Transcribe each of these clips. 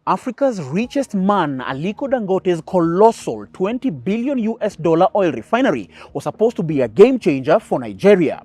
Africa's richest man, Aliko Dangote's colossal $20 billion oil refinery was supposed to be a game changer for Nigeria.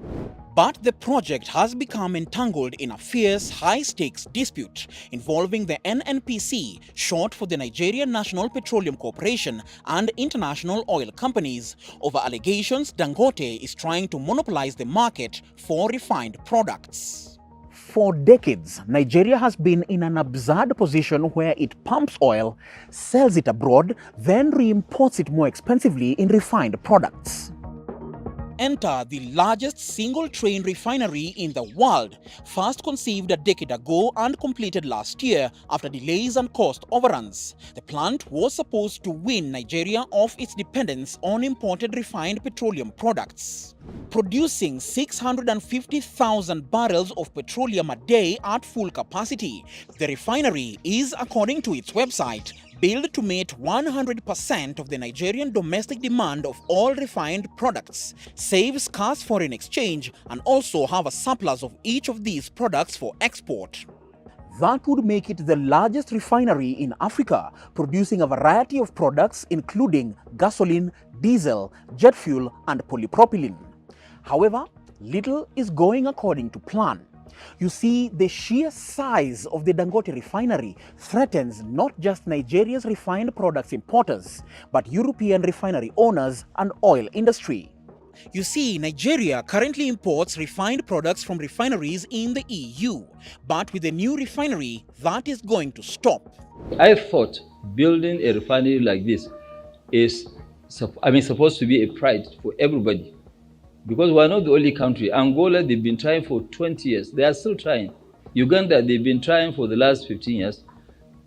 But the project has become entangled in a fierce, high-stakes dispute involving the NNPC, short for the Nigerian National Petroleum Corporation, and international oil companies, over allegations Dangote is trying to monopolize the market for refined products. For decades, Nigeria has been in an absurd position where it pumps oil, sells it abroad, then reimports it more expensively in refined products. Enter the largest single-train refinery in the world, first conceived a decade ago and completed last year after delays and cost overruns. The plant was supposed to win Nigeria off its dependence on imported refined petroleum products. Producing 650,000 barrels of petroleum a day at full capacity, the refinery is, according to its website, built to meet 100% of the Nigerian domestic demand of all refined products, save scarce foreign exchange, and also have a surplus of each of these products for export. That would make it the largest refinery in Africa, producing a variety of products including gasoline, diesel, jet fuel, and polypropylene. However, little is going according to plan. You see, the sheer size of the Dangote refinery threatens not just Nigeria's refined products importers, but European refinery owners and oil industry. You see, Nigeria currently imports refined products from refineries in the EU, but with the new refinery, that is going to stop. I thought building a refinery like this is supposed to be a pride for everybody. Because we're not the only country. Angola, they've been trying for 20 years. They are still trying. Uganda, they've been trying for the last 15 years.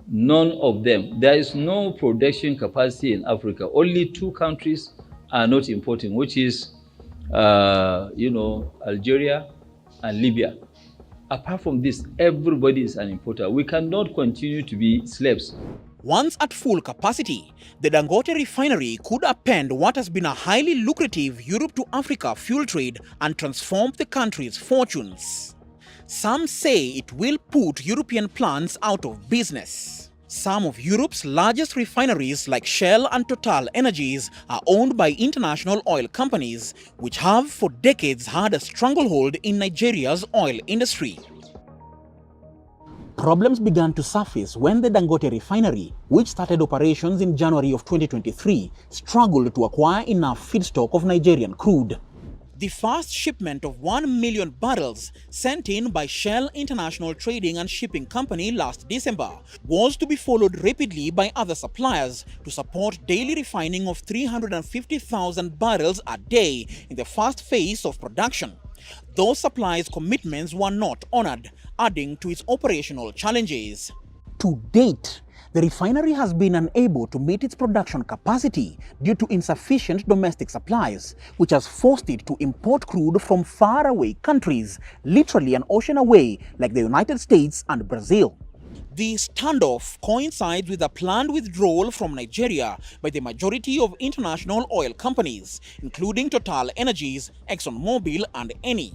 None of them. There is no production capacity in Africa. Only two countries are not importing, which is, Algeria and Libya. Apart from this, everybody is an importer. We cannot continue to be slaves. Once at full capacity, the Dangote refinery could append what has been a highly lucrative Europe to Africa fuel trade and transform the country's fortunes. Some say it will put European plants out of business. Some of Europe's largest refineries like Shell and Total Energies are owned by international oil companies, which have for decades had a stranglehold in Nigeria's oil industry. Problems began to surface when the Dangote refinery, which started operations in January of 2023, struggled to acquire enough feedstock of Nigerian crude. The first shipment of 1 million barrels sent in by Shell International Trading and Shipping Company last December was to be followed rapidly by other suppliers to support daily refining of 350,000 barrels a day in the first phase of production. Those supplies' commitments were not honored, adding to its operational challenges. To date, the refinery has been unable to meet its production capacity due to insufficient domestic supplies, which has forced it to import crude from faraway countries, literally an ocean away, like the United States and Brazil. The standoff coincides with a planned withdrawal from Nigeria by the majority of international oil companies, including Total Energies, ExxonMobil, and Eni.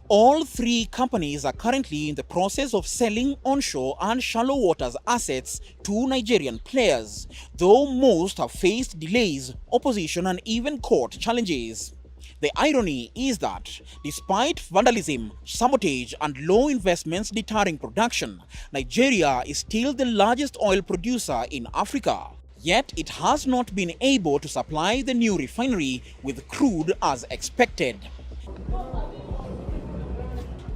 All three companies are currently in the process of selling onshore and shallow waters assets to Nigerian players, though most have faced delays, opposition, and even court challenges. The irony is that, despite vandalism, sabotage, and low investments deterring production, Nigeria is still the largest oil producer in Africa. Yet it has not been able to supply the new refinery with crude as expected.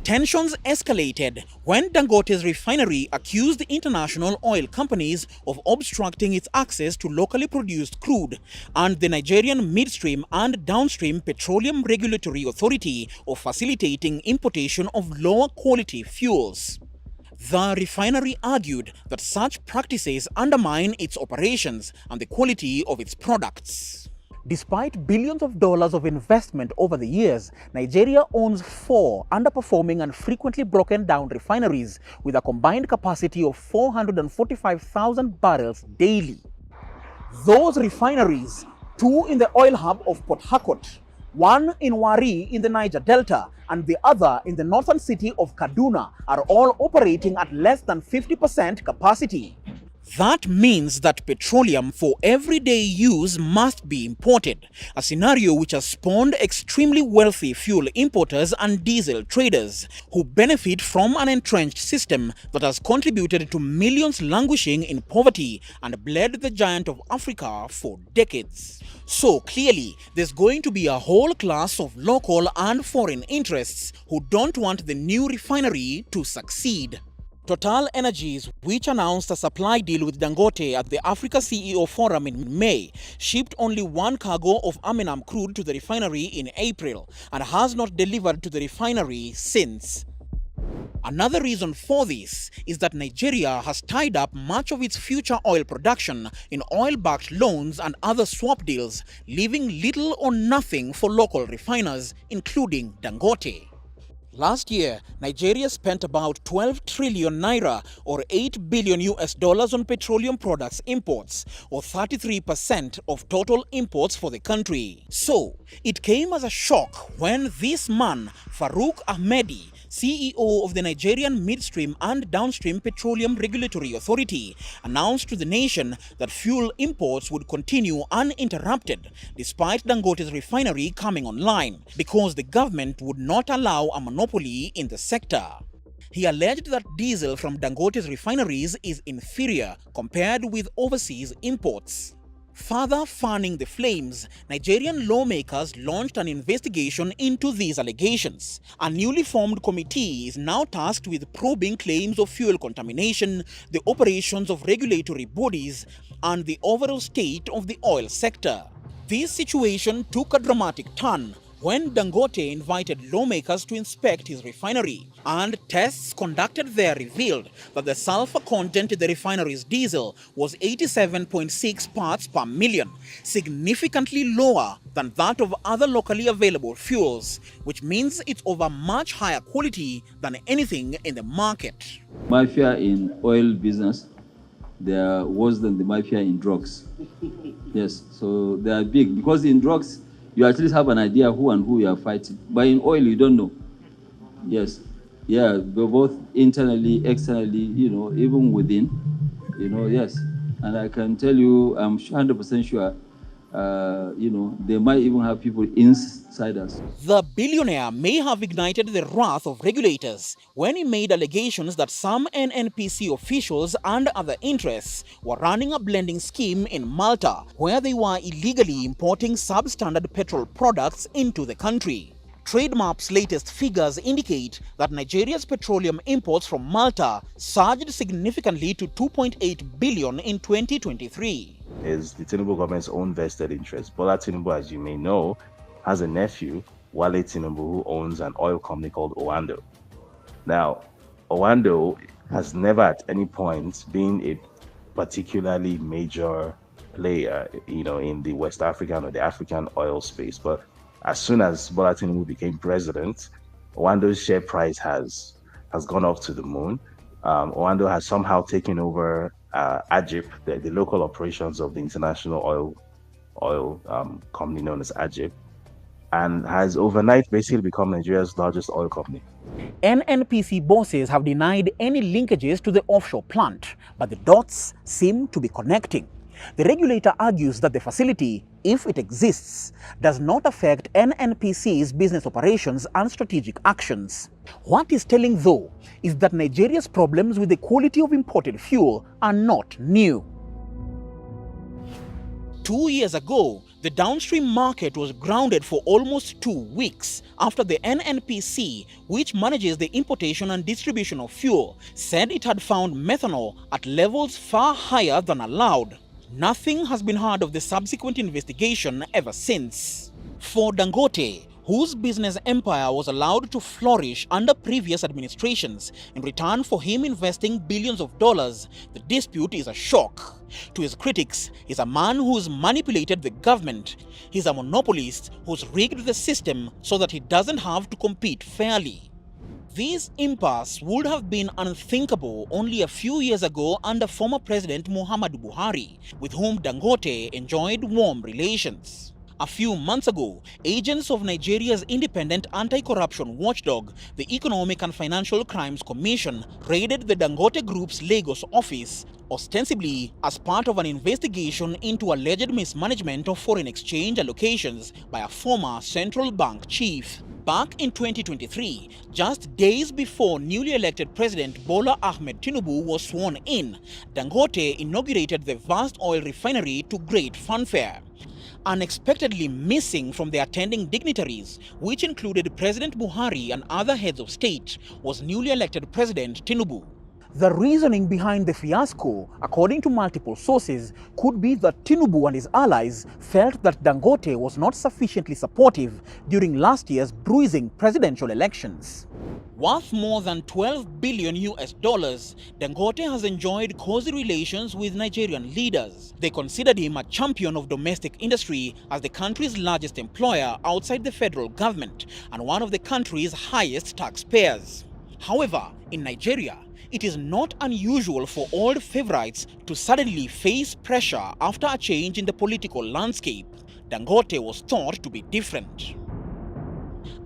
Tensions escalated when Dangote's refinery accused international oil companies of obstructing its access to locally produced crude, and the Nigerian Midstream and Downstream Petroleum Regulatory Authority of facilitating importation of lower quality fuels. The refinery argued that such practices undermine its operations and the quality of its products. Despite billions of dollars of investment over the years, Nigeria owns 4 underperforming and frequently broken down refineries with a combined capacity of 445,000 barrels daily. Those refineries, 2 in the oil hub of Port Harcourt, 1 in Wari in the Niger Delta, and the other in the northern city of Kaduna, are all operating at less than 50% capacity. That means that petroleum for everyday use must be imported, a scenario which has spawned extremely wealthy fuel importers and diesel traders who benefit from an entrenched system that has contributed to millions languishing in poverty and bled the giant of Africa for decades. So clearly, there's going to be a whole class of local and foreign interests who don't want the new refinery to succeed. Total Energies, which announced a supply deal with Dangote at the Africa CEO Forum in May, shipped only one cargo of Aminam crude to the refinery in April and has not delivered to the refinery since. Another reason for this is that Nigeria has tied up much of its future oil production in oil-backed loans and other swap deals, leaving little or nothing for local refiners, including Dangote. Last year, Nigeria spent about 12 trillion naira or $8 billion on petroleum products imports, or 33% of total imports for the country. So, it came as a shock when this man, Farouk Ahmedi, CEO of the Nigerian Midstream and Downstream Petroleum Regulatory Authority, announced to the nation that fuel imports would continue uninterrupted despite Dangote's refinery coming online, because the government would not allow a monopoly in the sector. He alleged that diesel from Dangote's refineries is inferior compared with overseas imports. Further fanning the flames, Nigerian lawmakers launched an investigation into these allegations. A newly formed committee is now tasked with probing claims of fuel contamination, the operations of regulatory bodies, and the overall state of the oil sector. This situation took a dramatic turn when Dangote invited lawmakers to inspect his refinery, and tests conducted there revealed that the sulfur content in the refinery's diesel was 87.6 parts per million, significantly lower than that of other locally available fuels, which means it's of a much higher quality than anything in the market. Mafia in oil business, they are worse than the mafia in drugs. Yes, so they are big, because in drugs, you at least have an idea who and who you are fighting. But in oil, you don't know. Yes. Yeah, both internally, externally, even within, yes. And I can tell you, I'm 100% sure, they might even have people inside us. The billionaire may have ignited the wrath of regulators when he made allegations that some NNPC officials and other interests were running a blending scheme in Malta, where they were illegally importing substandard petrol products into the country. TradeMap's latest figures indicate that Nigeria's petroleum imports from Malta surged significantly to 2.8 billion in 2023. Is the Tinubu government's own vested interest. Bola Tinubu, as you may know, has a nephew, Wale Tinubu, who owns an oil company called Owando. Now, Owando has never at any point been a particularly major player, in the West African or the African oil space. But as soon as Bola Tinubu became president, Owando's share price has gone up to the moon. Owando has somehow taken over AGIP, the local operations of the international oil company known as AGIP, and has overnight basically become Nigeria's largest oil company. NNPC bosses have denied any linkages to the offshore plant, but the dots seem to be connecting. The regulator argues that the facility, if it exists, does not affect NNPC's business operations and strategic actions. What is telling, though, is that Nigeria's problems with the quality of imported fuel are not new. 2 years ago, the downstream market was grounded for almost 2 weeks after the NNPC, which manages the importation and distribution of fuel, said it had found methanol at levels far higher than allowed. Nothing has been heard of the subsequent investigation ever since. For Dangote, whose business empire was allowed to flourish under previous administrations in return for him investing billions of dollars, the dispute is a shock. To his critics, he's a man who's manipulated the government. He's a monopolist who's rigged the system so that he doesn't have to compete fairly. This impasse would have been unthinkable only a few years ago under former President Muhammadu Buhari, with whom Dangote enjoyed warm relations. A few months ago, agents of Nigeria's independent anti-corruption watchdog, the Economic and Financial Crimes Commission, raided the Dangote Group's Lagos office, ostensibly as part of an investigation into alleged mismanagement of foreign exchange allocations by a former central bank chief. Back in 2023, just days before newly elected President Bola Ahmed Tinubu was sworn in, Dangote inaugurated the vast oil refinery to great fanfare. Unexpectedly missing from the attending dignitaries, which included President Buhari and other heads of state, was newly elected President Tinubu. The reasoning behind the fiasco, according to multiple sources, could be that Tinubu and his allies felt that Dangote was not sufficiently supportive during last year's bruising presidential elections. Worth more than $12 billion, Dangote has enjoyed cozy relations with Nigerian leaders. They considered him a champion of domestic industry as the country's largest employer outside the federal government and one of the country's highest taxpayers. However, in Nigeria, it is not unusual for old favorites to suddenly face pressure after a change in the political landscape. Dangote was thought to be different.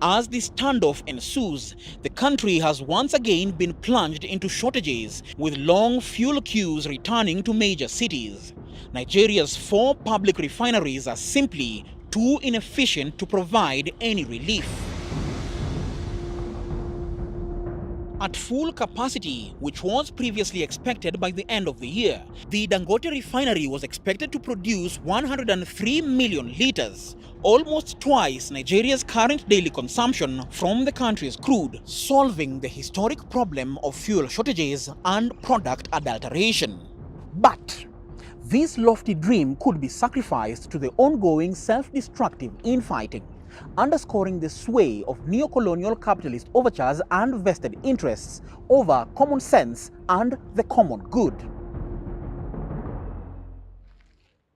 As the standoff ensues, the country has once again been plunged into shortages, with long fuel queues returning to major cities. Nigeria's 4 public refineries are simply too inefficient to provide any relief. At full capacity, which was previously expected by the end of the year, the Dangote refinery was expected to produce 103 million litres, almost twice Nigeria's current daily consumption from the country's crude, solving the historic problem of fuel shortages and product adulteration. But this lofty dream could be sacrificed to the ongoing self-destructive infighting, underscoring the sway of neocolonial capitalist overtures and vested interests over common sense and the common good.